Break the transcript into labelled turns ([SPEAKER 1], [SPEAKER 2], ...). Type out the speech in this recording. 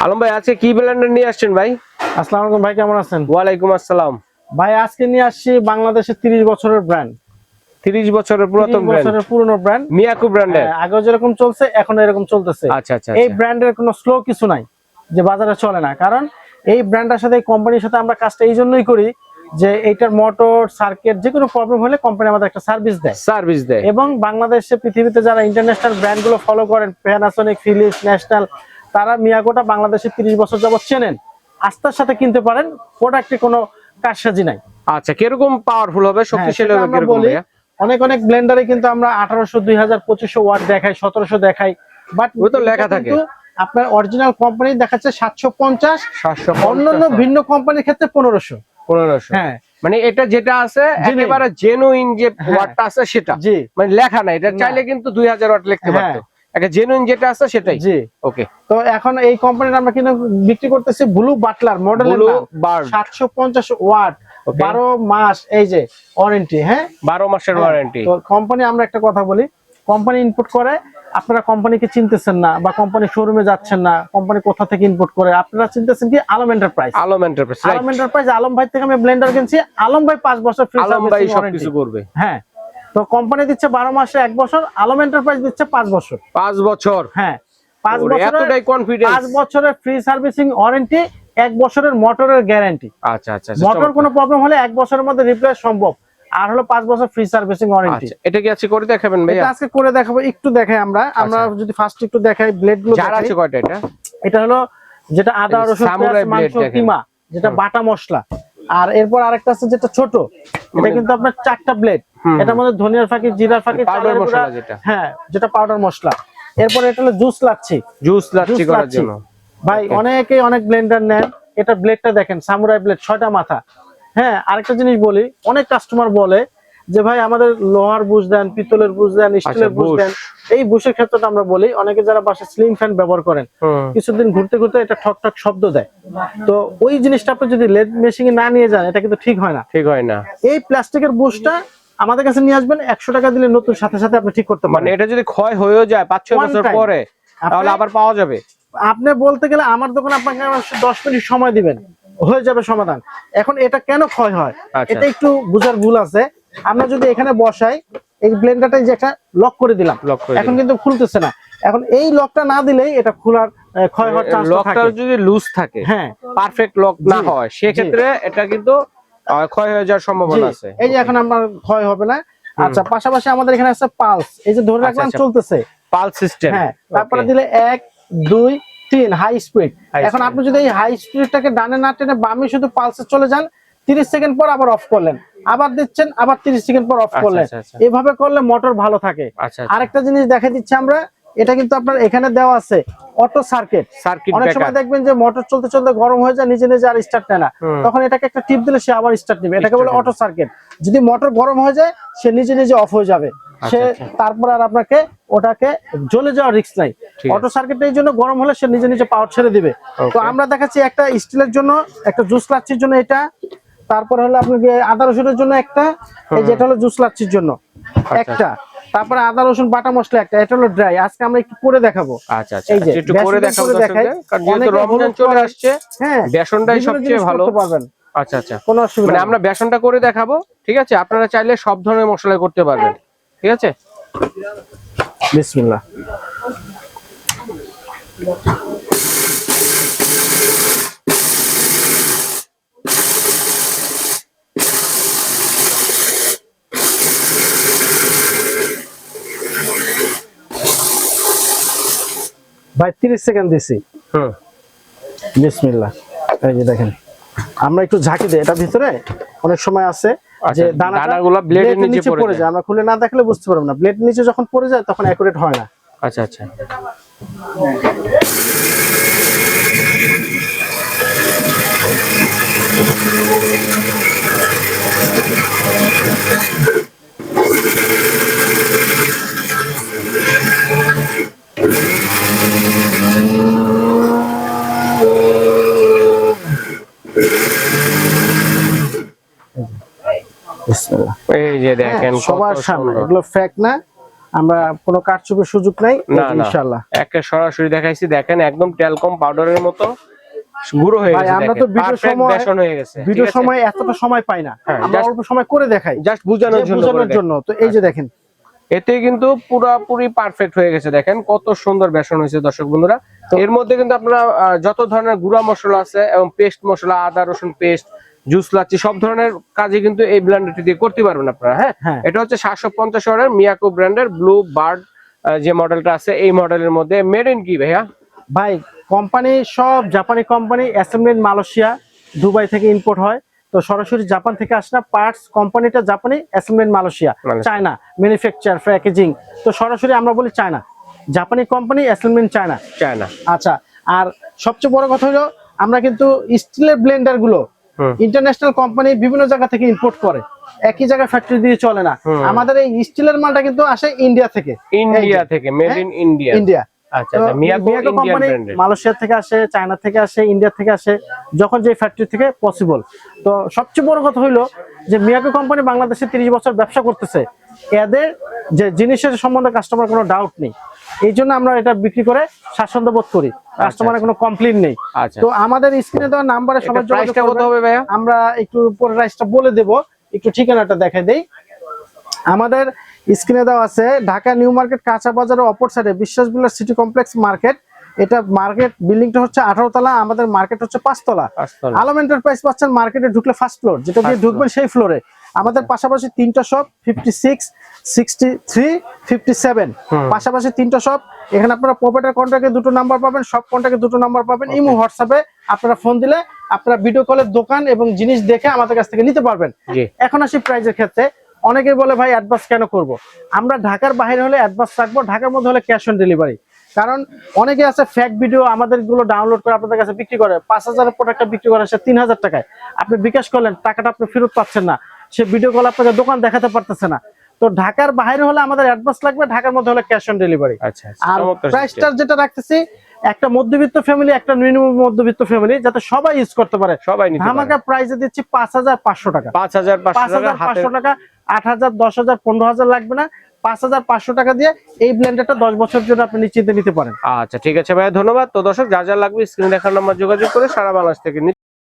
[SPEAKER 1] আলম ভাই আজকে কি ব্লেন্ডার নিয়ে আসছেন ভাই?
[SPEAKER 2] আসসালামু আলাইকুম ভাই, কেমন আছেন?
[SPEAKER 1] ওয়ালাইকুম আসসালাম।
[SPEAKER 2] ভাই আজকে নিয়ে আসছি বাংলাদেশের 30 বছরের ব্র্যান্ড,
[SPEAKER 1] 30 বছরের পুরাতন ব্র্যান্ড,
[SPEAKER 2] 30 বছরের পুরনো ব্র্যান্ড
[SPEAKER 1] মিয়াকো ব্র্যান্ডের।
[SPEAKER 2] আগে যেরকম চলছে এখন এরকম চলতেছে।
[SPEAKER 1] আচ্ছা আচ্ছা।
[SPEAKER 2] এই ব্র্যান্ডের কোনো স্লো কিছু নাই যে বাজারে চলে না, কারণ এই ব্র্যান্ডের সাথে এই কোম্পানির সাথে আমরা কাজটা এই জন্যই করি যে এইটার মোটর সার্কিট যে কোনো প্রবলেম হলে কোম্পানি আমাদের একটা সার্ভিস দেয়। এবং বাংলাদেশে পৃথিবীতে যারা ইন্টারন্যাশনাল ব্র্যান্ডগুলো ফলো করেন, প্যানাসোনিক, ফিলিপস, ন্যাশনাল, তারা মিয়াকোটা বাংলাদেশে 30 বছর যাবত চেনেন, আস্থার সাথে কিনতে পারেন। প্রোডাক্টে কোনো কারসাজি নাই।
[SPEAKER 1] আচ্ছা, কিরকম পাওয়ারফুল হবে, শক্তিশালী হবে কিরকম ভাইয়া?
[SPEAKER 2] অনেক ব্লেন্ডারে কিন্তু আমরা 1800, 2000, 2500 ওয়াট দেখাই, 1700 দেখাই, বাট
[SPEAKER 1] ওই তো লেখা থাকে
[SPEAKER 2] আপনার অরিজিনাল কোম্পানি দেখাচ্ছে 750, অন্যান্য ভিন্ন কোম্পানির ক্ষেত্রে 1500।
[SPEAKER 1] হ্যাঁ, মানে এটা যেটা আছে একেবারে জেনুইন যে ওয়াটটা আছে সেটা, মানে লেখা নাই, এটা চাইলে কিন্তু 2000 ওয়াট লিখতে পারতো। একটা জেনুইন যেটা আছে সেটাই।
[SPEAKER 2] জি
[SPEAKER 1] ওকে।
[SPEAKER 2] তো এখন এই কোম্পানির আমরা কিন্তু বিক্রি করতেছি ব্লু বাটলার মডেলের নাম, 750 ওয়াট, 12 মাস এই যে ওয়ারেন্টি। হ্যাঁ,
[SPEAKER 1] 12 মাসের ওয়ারেন্টি।
[SPEAKER 2] তো কোম্পানি, আমরা একটা কথা বলি, কোম্পানি ইনপুট করে, আপনারা কোম্পানিকে চিনতেছেন না বা কোম্পানি শোরুমে যাচ্ছেন না, কোম্পানি কোথা থেকে ইনপুট করে, আপনারা চিনতেছেন কি আলম এন্টারপ্রাইজ। আলম ভাই থেকে আমি ব্লেন্ডার কিনছি। আলম ভাই 5 বছর ফ্রি সার্ভিস ওয়ারেন্টি করবে। হ্যাঁ, তো কোম্পানি দিচ্ছে 12 মাসে 1 বছর, আলম এন্টারপ্রাইজ দিচ্ছে 5 বছর।
[SPEAKER 1] 5 বছর? হ্যাঁ,
[SPEAKER 2] 5 বছর, এতটাই কনফিডেন্স। 5 বছরের ফ্রি সার্ভিসিং ওয়ারেন্টি, 1 বছরের মোটরের গ্যারান্টি।
[SPEAKER 1] আচ্ছা আচ্ছা।
[SPEAKER 2] মোটর কোনো প্রবলেম হলে 1 বছরের মধ্যে রিপ্লেস সম্ভব, আর হলো 5 বছর ফ্রি সার্ভিসিং ওয়ারেন্টি।
[SPEAKER 1] আচ্ছা, এটা কি আজকে করে দেখাবেন ভাই?
[SPEAKER 2] এটা আজকে করে দেখাবো। একটু দেখাই আমরা যদি ফার্স্ট একটু দেখাই ব্লেড গুলো
[SPEAKER 1] যারা আছে কয়টা?
[SPEAKER 2] এটা হলো যেটা আদা রসুন পেঁয়াজ মাংস কিমা, যেটা বাটা মশলা। আর এরপর আরেকটা আছে যেটা ছোট, এটা কিন্তু আপনার 4টা ব্লেড। এটার মধ্যে ধনিয়ার ফাঁকি, জিরার ফাঁকি,
[SPEAKER 1] পাউডার মশলা যেটা,
[SPEAKER 2] হ্যাঁ যেটা পাউডার মশলা। এরপর এটা হলো জুস লাচ্ছি করার জন্য। ভাই অনেকেই অনেক ব্লেন্ডার নেন, এটা ব্লেডটা দেখেন, সামুরাই ব্লেড, 6টা মাথা। হ্যাঁ, আরেকটা জিনিস বলি, অনেক কাস্টমার বলে যে ভাই আমাদের লোহার বুশ দেন, পিতলের বুশ দেন, স্টিলের বুশ দেন। এই বুশের ক্ষেত্রে আমরা বলি, অনেকে যারা বাসায় স্লিং ফ্যান ব্যবহার করেন, কিছুদিন ঘুরতে ঘুরতে এটা ঠক ঠক শব্দ দেয়। তো ওই জিনিসটা আপনি যদি লেদ মেশিনে না নিয়ে যান, এটা কিন্তু ঠিক হয় না। এই প্লাস্টিকের বুশটা আমাদের কাছে নিয়ে আসবেন, 100 টাকা দিলে নতুন সাথে সাথে আপনি ঠিক করতে পারেন।
[SPEAKER 1] মানে এটা যদি ক্ষয় হয়েও যায় 5-6 বছর পরে, তাহলে আবার পাওয়া যাবে।
[SPEAKER 2] আপনি বলতে গেলে আমার দোকান আপনাকে 10 মিনিট সময় দিবেন, হয়ে যাবে সমাধান। এখন এটা কেন ক্ষয় হয়, এটা একটু বুঝার ভুল আছে। আমরা যদি এখানে বসাই, এই ব্লেন্ডারটা যে একটা লক করে দিলাম, এখন কিন্তু খুলতেছে না। এখন এই লকটা না দিলেই এটা খোলার ক্ষয় হওয়ার চান্স থাকে।
[SPEAKER 1] লকটা যদি লুজ থাকে, হ্যাঁ, পারফেক্ট লক না হয়, সেই ক্ষেত্রে এটা কিন্তু ক্ষয় হয়ে যাওয়ার সম্ভাবনা আছে।
[SPEAKER 2] এই যে এখন আমার ক্ষয় হবে না। আচ্ছা, পাশাপাশি আমাদের এখানে আছে পালস, এই যে ধরে রাখলাম চলতেছে
[SPEAKER 1] পালস সিস্টেম।
[SPEAKER 2] হ্যাঁ, তারপরে দিলে 1 2 3 হাই স্পিড। এখন আপনি যদি এই হাই স্পিডটাকে ডানে না টেনে বামে শুধু পালসে চলে যান, 30 সেকেন্ড পর আবার অফ করলেন, আবার দিচ্ছেন, আবার 30 সেকেন্ড পর অফ করলেন, এভাবে করলে মোটর ভালো থাকে। আরেকটা জিনিস দেখাই দিচ্ছি আমরা, এটা কিন্তু আপনার এখানে দেওয়া আছে অটো সার্কিট। অনেক সময় দেখবেন যে মোটর চলতে চলতে গরম হয়ে যায়, নিজে নিজে আর স্টার্ট নেয় না, তখন এটাকে একটা টিপ দিলে সে আবার স্টার্ট নেবে। এটাকে বলে অটো সার্কিট। যদি মোটর গরম হয়ে যায়, সে নিজে নিজে অফ হয়ে যাবে, সে তারপর আর আপনাকে ওটাকে জ্বলে যাওয়ার রিস্ক নাই। অটো সার্কিট এই জন্য গরম হলে সে নিজে নিজে পাওয়ার ছেড়ে দিবে। তো আমরা দেখাচ্ছি একটা স্টিলের জন্য, একটা জুস লাচ্ছির জন্য এটা, তারপর হলো আপনাকে আদা রসুনের জন্য একটা, এই যেটা হলো জুস লাচ্ছির জন্য একটা, তারপরে আদা রসুন বাটা মশলা একটা, এটা হলো ড্রাই। আজকে আমরা একটু করে দেখাবো।
[SPEAKER 1] আচ্ছা আচ্ছা, একটু করে দেখাবো দেখাই, কারণ যেহেতু রমজান চলে আসছে, হ্যাঁ, বেসনটাই সবচেয়ে ভালো পারবেন। আচ্ছা আচ্ছা, কোনো অসুবিধা নেই, আমরা বেসনটা করে দেখাবো। ঠিক আছে, আপনারা চাইলে সব ধরনের মশলা করতে পারবেন। ঠিক আছে,
[SPEAKER 2] বিসমিল্লাহ। ভাই 30 সেকেন্ড দিছি। বিসমিল্লাহ। এই যে দেখেন, আমরা একটু ঝাঁকি দিই, এটা ভিতরে অনেক সময় আছে যে দানাগুলো ব্লেডের নিচে পড়ে যায়, আমরা খুলে না দেখলে বুঝতে পারবো না। ব্লেড নিচে যখন পড়ে যায় তখন অ্যাকুরেট হয় না।
[SPEAKER 1] আচ্ছা আচ্ছা, এই যে দেখেন
[SPEAKER 2] সবার সামনে, এগুলো ফেক না, আমরা কোনো কারচুপির সুযোগ নাই ইনশাআল্লাহ।
[SPEAKER 1] একে সরাসরি দেখাইছি, দেখেন একদম টেলকম পাউডারের মতো গুঁড়ো হয়ে গেছে।
[SPEAKER 2] আমরা তো ভিডিও সময় এতটা সময় পাই না, আমরা অল্প সময় করে দেখাই
[SPEAKER 1] জাস্ট বোঝানোর জন্য।
[SPEAKER 2] তো এই যে দেখেন
[SPEAKER 1] এতে কিন্তু পুরোপুরি পারফেক্ট হয়ে গেছে, দেখেন কত সুন্দর বেসন হয়েছে দর্শক বন্ধুরা। এর মধ্যে কিন্তু আপনারা যত ধরনের গুঁড়া মশলা আছে এবং পেস্ট মশলা, আদা রসুন পেস্ট, জুস লাচ্ছি, সব ধরনের কাজে কিন্তু এই ব্লেন্ডারটি দিয়ে করতে পারবেন আপনারা। হ্যাঁ, এটা হচ্ছে 750 ওয়াটের মিয়াকো ব্র্যান্ডের ব্লু বার্ড যে মডেলটা আছে, এই মডেলের মধ্যে মেড ইন কি ভাইয়া?
[SPEAKER 2] ভাই কোম্পানি সব জাপানি কোম্পানি, অ্যাসেম্বলি মালয়েশিয়া, দুবাই থেকে ইম্পোর্ট হয়। তো সরাসরি জাপান থেকে আসে না, পার্টস কোম্পানিটা জাপানি, assembly Malaysia, China, manufacture packaging তো সরাসরি আমরা বলি চায়না। জাপানি কোম্পানি, অ্যাসেম্বলি চায়না। আচ্ছা, আর সবচেয়ে বড় কথা হলো আমরা কিন্তু স্টিলের ব্লেন্ডার গুলো ইন্টারন্যাশনাল কোম্পানি বিভিন্ন জায়গা থেকে ইম্পোর্ট করে, একই জায়গায় ফ্যাক্টরি দিয়ে চলে না। আমাদের এই স্টিলের মালটা কিন্তু আসে ইন্ডিয়া থেকে,
[SPEAKER 1] মেড ইন ইন্ডিয়া। আচ্ছা, মিয়াকো কোম্পানি
[SPEAKER 2] মালয়েশিয়া থেকে আসে, চায়না থেকে আসে, ইন্ডিয়া থেকে আসে, যখন যে ফ্যাক্টরি থেকে পসিবল। তো সবচেয়ে বড় কথা হইলো যে মিয়াকো কোম্পানি বাংলাদেশে 30 বছর ব্যবসা করতেছে, এদের যে জিনিসের সম্বন্ধে কাস্টমার কোনো ডাউট নেই, এই জন্য আমরা এটা বিক্রি করে স্বাচ্ছন্দ্য বোধ করি, কাস্টমারের কোনো কমপ্লেইন নেই। তো আমাদের স্ক্রিনে দেওয়া নাম্বারে সবাই যোগাযোগ করবে। আমরা একটু পরে প্রাইসটা বলে দেব, একটু ঠিকানাটা দেখাই দেই। আমাদের স্ক্রিনে দেওয়া আছে ঢাকা নিউ মার্কেট কাঁচা বাজারের অপর সাইডে বিশ্বাস বিলাস সিটি কমপ্লেক্স মার্কেট। এটা মার্কেট বিল্ডিংটা হচ্ছে 18 তলা, আমাদের মার্কেট হচ্ছে 5 তলা। আলম এন্টারপ্রাইজ পাচ্ছেন মার্কেটে ঢুকলে ফার্স্ট ফ্লোর, যেটা দিয়ে ঢুকবেন সেই ফ্লোরে। আমাদের পাশাপাশি 3টা শপ 56, 63, 57, পাশাপাশি 3টা শপ। এখানে আপনারা প্রোপাইটার কন্ট্যাক্টে 2টো নাম্বার পাবেন, সব কন্ট্যাক্টে 2টো নাম্বার পাবেন। ইমো হোয়াটসঅ্যাপে আপনারা ফোন দিলে আপনারা ভিডিও কলের দোকান এবং জিনিস দেখে আমাদের কাছ থেকে নিতে পারবেন। এখন আসি প্রাইজের ক্ষেত্রে। অনেকেই বলে ভাই অ্যাডভান্স কেন করব? আমরা ঢাকার বাইরে হলে অ্যাডভান্স রাখবো, ঢাকার মধ্যে হলে ক্যাশ অন ডেলিভারি। কারণ অনেকে আছে ফেক ভিডিও আমাদের গুলো ডাউনলোড করে আপনাদের কাছে বিক্রি করে, 5000 প্রোডাক্টটা বিক্রি করে সে 3000 টাকায়। আপনি বিকাশ করলেন, টাকাটা আপনি ফেরত পাচ্ছেন না, সে ভিডিও কল আপনাকে দোকান দেখাতে পারতেছে না। তো ঢাকার বাইরে হলে আমাদের অ্যাডভান্স লাগবে, ঢাকার মধ্যে হলে ক্যাশ অন ডেলিভারি। আর প্রাইসটা যেটা রাখতেছি, একটা মধ্যবিত্ত ফ্যামিলি, একটা নিম্ন মধ্যবিত্ত ফ্যামিলি, যাতে সবাই ইউজ করতে পারে, ধামাকা প্রাইসে দিচ্ছি 5500 টাকা। 5500 টাকা, 8000, 10000, 15000 লাগবে না। 5500 টাকা দিয়ে এই ব্লেন্ডারটা 10 বছরের জন্য আপনি নিশ্চিন্তে নিতে পারেন।
[SPEAKER 1] আচ্ছা, ঠিক আছে ভাই, ধন্যবাদ। তো দর্শক, যা যা লাগবে স্ক্রিনে দেখার নাম্বার যোগাযোগ করে সারা বাংলাদেশ থেকে